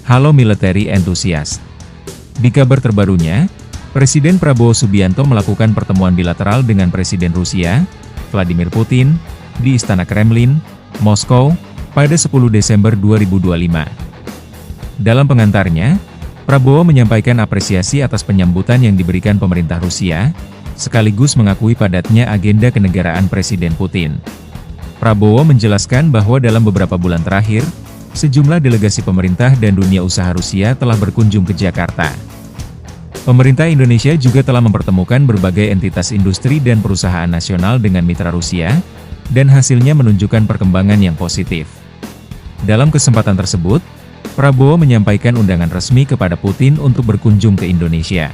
Halo military enthusiast. Di kabar terbarunya, Presiden Prabowo Subianto melakukan pertemuan bilateral dengan Presiden Rusia, Vladimir Putin, di Istana Kremlin, Moskow, pada 10 Desember 2025. Dalam pengantarnya, Prabowo menyampaikan apresiasi atas penyambutan yang diberikan pemerintah Rusia, sekaligus mengakui padatnya agenda kenegaraan Presiden Putin. Prabowo menjelaskan bahwa dalam beberapa bulan terakhir, sejumlah delegasi pemerintah dan dunia usaha Rusia telah berkunjung ke Jakarta. Pemerintah Indonesia juga telah mempertemukan berbagai entitas industri dan perusahaan nasional dengan mitra Rusia, dan hasilnya menunjukkan perkembangan yang positif. Dalam kesempatan tersebut, Prabowo menyampaikan undangan resmi kepada Putin untuk berkunjung ke Indonesia.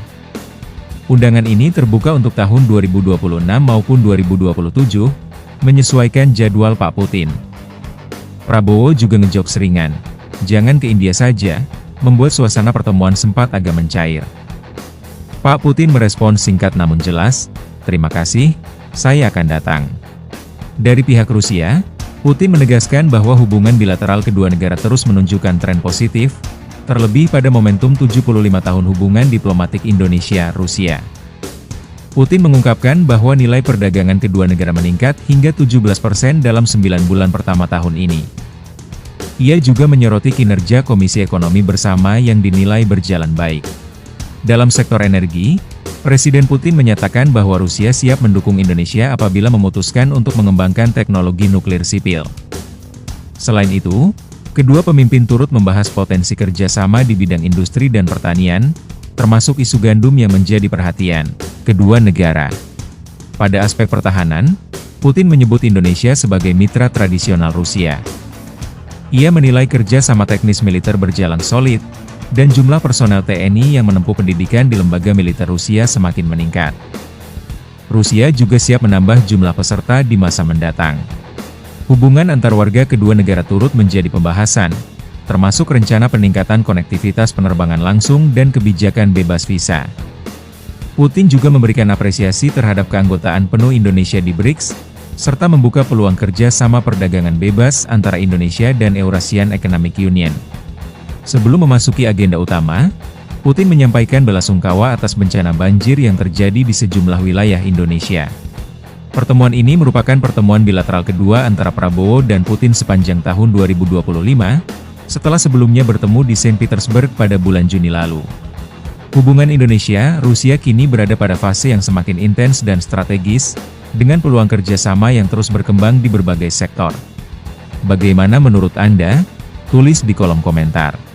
Undangan ini terbuka untuk tahun 2026 maupun 2027, menyesuaikan jadwal Pak Putin. Prabowo juga ngejokes ringan, "Jangan ke India saja," membuat suasana pertemuan sempat agak mencair. Pak Putin merespons singkat namun jelas, "Terima kasih, saya akan datang." Dari pihak Rusia, Putin menegaskan bahwa hubungan bilateral kedua negara terus menunjukkan tren positif, terlebih pada momentum 75 tahun hubungan diplomatik Indonesia-Rusia. Putin mengungkapkan bahwa nilai perdagangan kedua negara meningkat hingga 17% dalam 9 bulan pertama tahun ini. Ia juga menyoroti kinerja Komisi Ekonomi Bersama yang dinilai berjalan baik. Dalam sektor energi, Presiden Putin menyatakan bahwa Rusia siap mendukung Indonesia apabila memutuskan untuk mengembangkan teknologi nuklir sipil. Selain itu, kedua pemimpin turut membahas potensi kerjasama di bidang industri dan pertanian, termasuk isu gandum yang menjadi perhatian kedua negara. Pada aspek pertahanan, Putin menyebut Indonesia sebagai mitra tradisional Rusia. Ia menilai kerja sama teknis militer berjalan solid, dan jumlah personel TNI yang menempuh pendidikan di lembaga militer Rusia semakin meningkat. Rusia juga siap menambah jumlah peserta di masa mendatang. Hubungan antar warga kedua negara turut menjadi pembahasan, termasuk rencana peningkatan konektivitas penerbangan langsung dan kebijakan bebas visa. Putin juga memberikan apresiasi terhadap keanggotaan penuh Indonesia di BRICS, serta membuka peluang kerja sama perdagangan bebas antara Indonesia dan Eurasian Economic Union. Sebelum memasuki agenda utama, Putin menyampaikan belasungkawa atas bencana banjir yang terjadi di sejumlah wilayah Indonesia. Pertemuan ini merupakan pertemuan bilateral kedua antara Prabowo dan Putin sepanjang tahun 2025, setelah sebelumnya bertemu di Saint Petersburg pada bulan Juni lalu. Hubungan Indonesia-Rusia kini berada pada fase yang semakin intens dan strategis, dengan peluang kerjasama yang terus berkembang di berbagai sektor. Bagaimana menurut Anda? Tulis di kolom komentar.